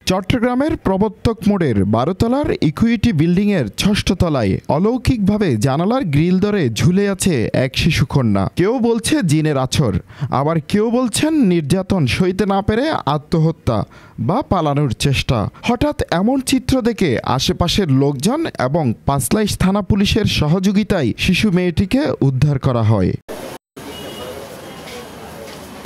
চট্টগ্রামের প্রবর্তক মোড়ের ১২ তলার ইকুইটি বিল্ডিংয়ের ৬ষ্ঠ তলায় অলৌকিকভাবে জানালার গ্রিল ধরে ঝুলে আছে এক শিশুকন্যা। কেউ বলছে জিনের আছর, আবার কেউ বলছেন নির্যাতন সইতে না পেরে আত্মহত্যা বা পালানোর চেষ্টা। হঠাৎ এমন চিত্র দেখে আশেপাশের লোকজন এবং পাঁচলাইশ থানা পুলিশের সহযোগিতায় শিশু মেয়েটিকে উদ্ধার করা হয়।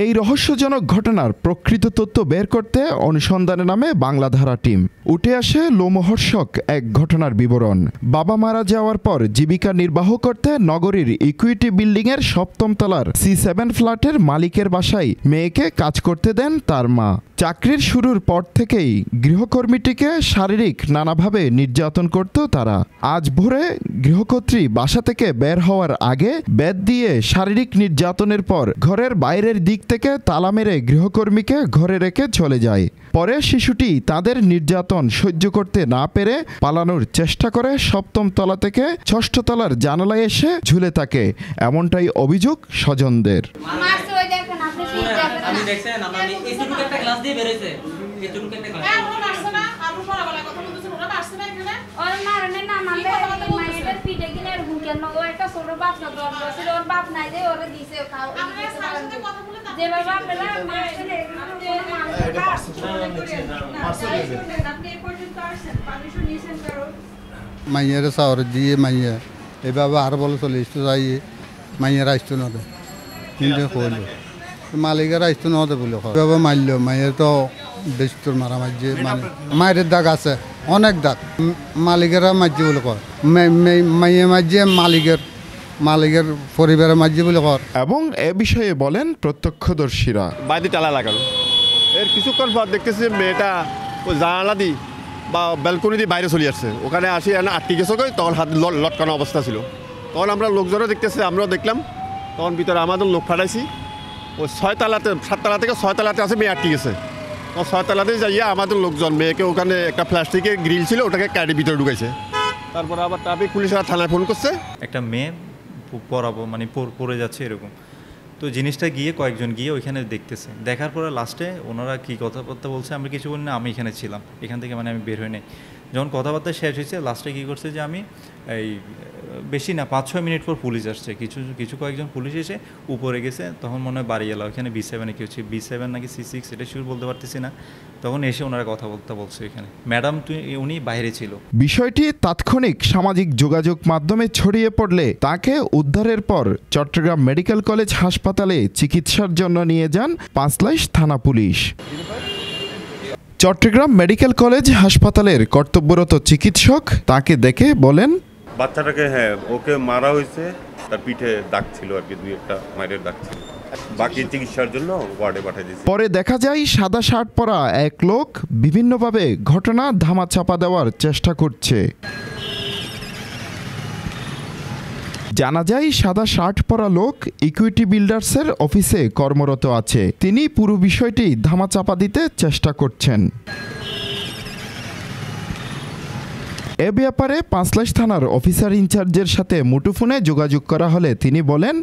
এই রহস্যজনক ঘটনার প্রকৃত তথ্য বের করতে অনুসন্ধানে নামে বাংলাধারা টিম। উঠে আসে লোমহর্ষক এক ঘটনার বিবরণ। বাবা মারা যাওয়ার পর জীবিকা নির্বাহ করতে নগরীর ইকুইটি বিল্ডিংয়ের ৭ম তলার C7 ফ্ল্যাটের মালিকের বাসায় মেয়েকে কাজ করতে দেন তার মা। চাকরির শুরুর পর থেকেই গৃহকর্মীটিকে শারীরিক নানাভাবে নির্যাতন করত তারা। আজ ভোরে গৃহকর্ত্রী বাসা থেকে বের হওয়ার আগে বেত দিয়ে শারীরিক নির্যাতনের পর ঘরের বাইরের দিক থেকে তালা মেরে গৃহকর্মীকে ঘরে রেখে চলে যায়। পরে শিশুটি তাদের নির্যাতন সহ্য করতে না পেরে পালানোর চেষ্টা করে ৭ম তলা থেকে ৬ষ্ঠ তলার জানালায় এসে ঝুলে থাকে, এমনটাই অভিযোগ স্বজনদের। মাইয়ের শহর দিয়ে মাইয়া এভাবে আর বলে চলে আসতে যাই মাইয়ের আসতো না কিন্তু হইল মালিকের আসতো না বলে এভাবে মারল। মাইয়ের তো বেশ তোর মারা মারছে, মায়ের দাগ আছে অনেক দাগ, মালিকেরা মারছে বলে কর, মাইয়ে মারছে মালিকের পরিবারের মারছে বলে কর। এবং এ বিষয়ে বলেন প্রত্যক্ষদর্শীরা। বাইরে টালা লাগানো, এর কিছুক্ষণ পর দেখতেছি মেয়েটা ওই জানালা দি বা ব্যালকনি দিয়ে বাইরে চলে আসছে। ওখানে আসি আটকে গেছে, তখন হাত লটকানো অবস্থা ছিল। তখন আমরা লোকজনও দেখতেছি, আমরাও দেখলাম। তখন ভিতরে আমাদের লোক ফাটাইছি, ওই 7 তলা থেকে 6 তলাতে আছে, মেয়ে আটকে গেছে। তখন 6 তলাতে যাইয়া আমাদের লোকজন মেয়েকে ওখানে একটা প্লাস্টিকের গ্রিল ছিল, ওটাকে কাটি ভিতরে ঢুকাইছে। তারপরে আবার ট্রাফিক পুলিশরা থানায় ফোন করছে। একটা মেয়ে পড়াবো মানে পড়ে যাচ্ছে এরকম, তো জিনিসটা গিয়ে কয়েকজন গিয়ে ওইখানে দেখতেছে। দেখার পরে লাস্টে ওনারা কী কথাবার্তা বলছে আমরা কিছু বলি না, আমি এখানে ছিলাম, এখান থেকে মানে আমি বের হই নাই। যখন কথাবার্তা শেষ হয়েছে লাস্টে কী করছে যে আমি এই বেশি না 5-6 মিনিট পর পুলিশ আসছে, কিছু কয়েকজন পুলিশ এসে উপরে গেছে। তখন মনে হয় বাড়ি এলো, ওইখানে B7 কি হচ্ছে, B7 নাকি C6 এটা শিওর বলতে পারতেছি না। তখন এসে ওনারা কথাবার্তা বলছে এখানে, ম্যাডাম উনি বাইরে ছিল। বিষয়টি তাৎক্ষণিক সামাজিক যোগাযোগ মাধ্যমে ছড়িয়ে পড়লে তাকে উদ্ধারের পর চট্টগ্রাম মেডিকেল কলেজ হাসপাতালে চিকিৎসার জন্য নিয়ে যান পাঁচলাইশ থানা পুলিশ। চট্টগ্রাম মেডিকেল কলেজ হাসপাতালের কর্তব্যরত চিকিৎসক তাকে দেখে বলেন, বাচ্চাটাকে ওকে মারা হয়েছে, তার পিঠে দাগ ছিল আর কি, 2-1টা মায়ের দাগ ছিল, বাকি চিকিৎসার জন্য ওয়ার্ডে পাঠিয়ে দিয়েছে। পরে দেখা যায় সাদা শার্ট পরা এক লোক বিভিন্নভাবে ঘটনা ধামাচাপা দেওয়ার চেষ্টা করছে। জানা যায় সাদা শার্ট পরা লোক ইকুইটি বিল্ডার্সের অফিসে কর্মরত আছে। তিনি পুরো বিষয়টি ধামাচাপা দিতে চেষ্টা করছেন। এ ব্যাপারে পাঁচলাইশ থানার অফিসার ইনচার্জের সাথে মুঠোফোনে যোগাযোগ করা হলে তিনি বলেন,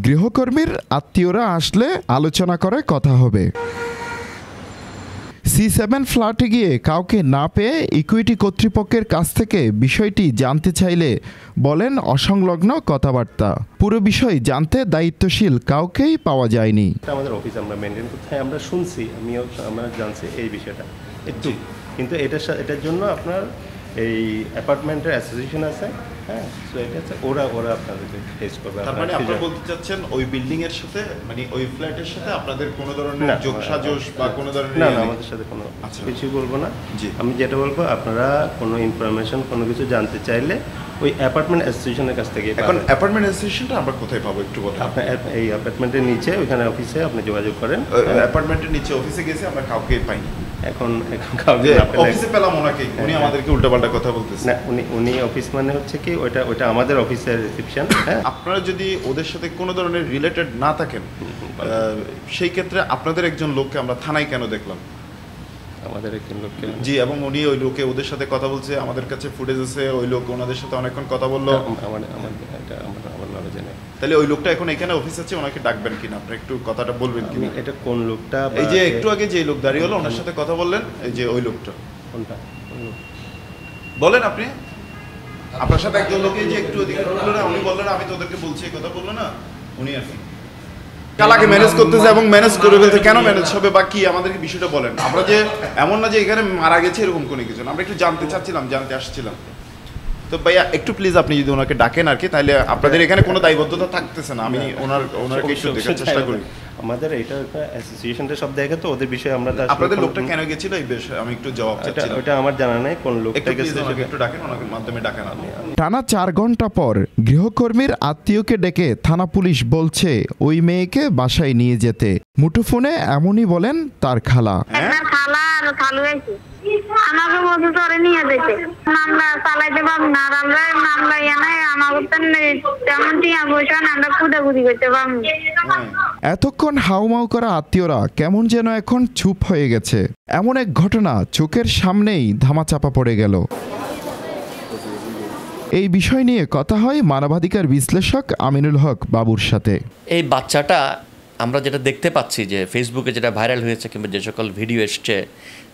গৃহকর্মীর আত্মীয়রা আসলে আলোচনা করে কথা হবে। C7 ফ্ল্যাটে গিয়ে কাউকে না পেয়ে ইকুইটি কর্তৃপক্ষের কাছ থেকে বিষয়টি জানতে চাইলে বলেন অসংলগ্ন কথাবার্তা। পুরো বিষয় জানতে দায়িত্বশীল কাউকেই পাওয়া যায়নি। আমাদের অফিস আমরা মেনটেন করতে আমরা শুনছি, আমরা জানছি এই বিষয়টা একটু, কিন্তু এটার জন্য আপনার এই অ্যাপার্টমেন্টের অ্যাসোসিয়েশন আছে, হ্যাঁ, সো এটা হচ্ছে ওরা আপনাদেরকে ফেস করবে। তার মানে আপনারা বলতে চাচ্ছেন ওই বিল্ডিং এর সাথে মানে ওই ফ্ল্যাটের সাথে আপনাদের কোনো ধরনের যোগসাজশ বা কোনো ধরনের না, আমাদের সাথে কোনো কিছু বলবো না। আমি যেটা বলবো, আপনারা কোনো ইনফরমেশন কোনো কিছু জানতে চাইলে ওই অ্যাপার্টমেন্ট অ্যাসোসিয়েশনের কাছ থেকে। এখন অ্যাপার্টমেন্ট অ্যাসোসিয়েশনটা আমরা কোথায় পাবো একটু বলুন। আপনি এই অ্যাপার্টমেন্টের নিচে ওইখানে অফিসে আপনি যোগাযোগ করেন। অ্যাপার্টমেন্টের নিচে অফিসে গেছি, আমরা কাউকে পাইনি। এখন কাউকে অফিসে পেলাম ওনাকে, উনি আমাদেরকে উল্টাপাল্টা কথা বলতেছেন। না, উনি অফিস মানে হচ্ছে কি ওইটা আমাদের অফিসের রিসেপশন। হ্যাঁ, আপনারা যদি ওদের সাথে কোনো ধরনের রিলেটেড না থাকেন, সেই ক্ষেত্রে আপনাদের একজন লোককে আমরা থানায় কেন দেখলাম? আমাদের একজন লোককে জি, এবং উনি ওই লোকে ওদের সাথে কথা বলছে, আমাদের কাছে ফুটেজ আছে, ওই লোক ওনাদের সাথে অনেকক্ষণ কথা বললো। আমার নলেজে নেই। তাহলে ওই লোকটা এখন এখানে অফিস আছে, ওনাকে ডাকবেন কিনা, আপনি একটু কথাটা বলবেন কিনা? এটা কোন লোকটা? এই যে একটু আগে যে লোক দাঁড়িয়ে হলো ওনার সাথে কথা বললেন, এই যে ওই লোকটা কোনটা বলেন আপনি। আপনার সাথে একজন লোকে যে একটু ওদিকে বললো না, উনি বললেন আমি তোদেরকে বলছি এই কথা বললো না, উনি আর কি কালাকে ম্যানেজ করতেছে এবং ম্যানেজ করে ফেলতে। কেন ম্যানেজ হবে বা কি, আমাদেরকে বিষয়টা বলেন। আমরা যে এমন না যে এখানে মারা গেছে এরকম কোনো কিছু না, আমরা একটু জানতে চাচ্ছিলাম, জানতে আসছিলাম। তো ভাইয়া একটু প্লিজ আপনি যদি ওনাকে ডাকেন আর কি, তাহলে আপনাদের এখানে কোনো দায়বদ্ধতা থাকতেছে না। আমি ওনাকে একটু দেখার চেষ্টা করি। আমাদের এটা অ্যাসোসিয়েশনটা সব দেখে, তো ওদের বিষয়ে আমরা আপনাদের লোকটা কেন গেছিল এই বিষয়ে আমি একটু জবাব চাচ্ছিলাম। ওটা আমার জানা নাই কোন লোকটা গেছে। একটু ডাকেন, ওনাকে মাধ্যমে ডাকেন আপনি। টানা 4 ঘন্টা পর গৃহকর্মীর আত্মীয়কে ডেকে থানা পুলিশ বলছে ওই মেয়েকে বাসায় নিয়ে যেতে। মুঠোফোনে এমনই বলেন তার খালা। খালা আর খালু এসে আমাকে বলতে তোরে নিয়ে যেতে, মামলা চালাইতে পারবো না। আর আমরা মামলা নাই আমাকে তেমন টিয়া বসে আমরা কুদাকুদি করতে পারবো। এতক্ষণ হাউমাউ করা আত্মীয়রা কেমন যেন এখন চুপ হয়ে গেছে। এমন এক ঘটনা চোখের সামনেই ধামাচাপা পড়ে গেল। এই বিষয় নিয়ে কথা হয় মানবাধিকার বিশ্লেষক আমিনুল হক বাবুর সাথে। এই বাচ্চাটা আমরা যেটা দেখতে পাচ্ছি যে ফেসবুকে যেটা ভাইরাল হয়েছে কিংবা যে সকল ভিডিও এসছে,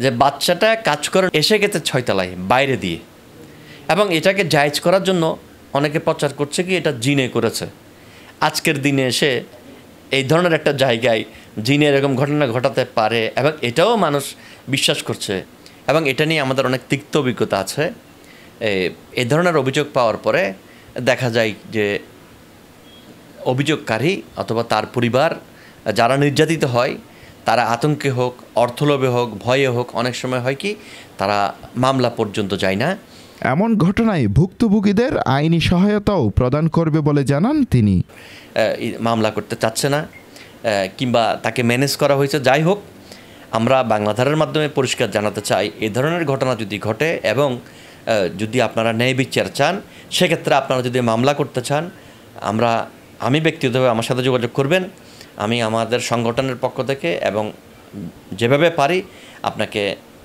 যে বাচ্চাটা কাজ করে এসে গেছে 6 তলায় বাইরে দিয়ে, এবং এটাকে জায়েজ করার জন্য অনেকে প্রচার করছে কি এটা জিনে করেছে। আজকের দিনে এসে এই ধরনের একটা জায়গায় জিনে এরকম ঘটনা ঘটাতে পারে এবং এটাও মানুষ বিশ্বাস করছে, এবং এটা নিয়ে আমাদের অনেক তিক্ত অভিজ্ঞতা আছে। এই ধরনের অভিযোগ পাওয়ার পরে দেখা যায় যে অভিযোগকারী অথবা তার পরিবার যারা নির্যাতিত হয় তারা আতঙ্কে হোক, অর্থলোভে হোক, ভয়ে হোক, অনেক সময় হয় কি তারা মামলা পর্যন্ত যায় না। এমন ঘটনায় ভুক্তভোগীদের আইনি সহায়তাও প্রদান করবে বলে জানান তিনি। মামলা করতে চাচ্ছে না কিংবা তাকে ম্যানেজ করা হয়েছে, যাই হোক আমরা বাংলাধারের মাধ্যমে পরিষ্কার জানাতে চাই এই ধরনের ঘটনা যদি ঘটে এবং যদি আপনারা ন্যায় বিচার চান, সেক্ষেত্রে আপনারা যদি মামলা করতে চান, আমি ব্যক্তিগতভাবে আমার সাথে যোগাযোগ করবেন। আমি আমাদের সংগঠনের পক্ষ থেকে এবং যেভাবে পারি আপনাকে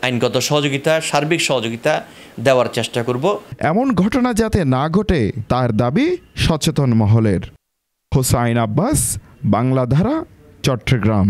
আইনগত সহযোগিতা, সার্বিক সহযোগিতা দেওয়ার চেষ্টা করব। এমন ঘটনা যাতে না ঘটে তার দাবি সচেতন মহলের। হোসাইন আব্বাস, বাংলাধারা, চট্টগ্রাম।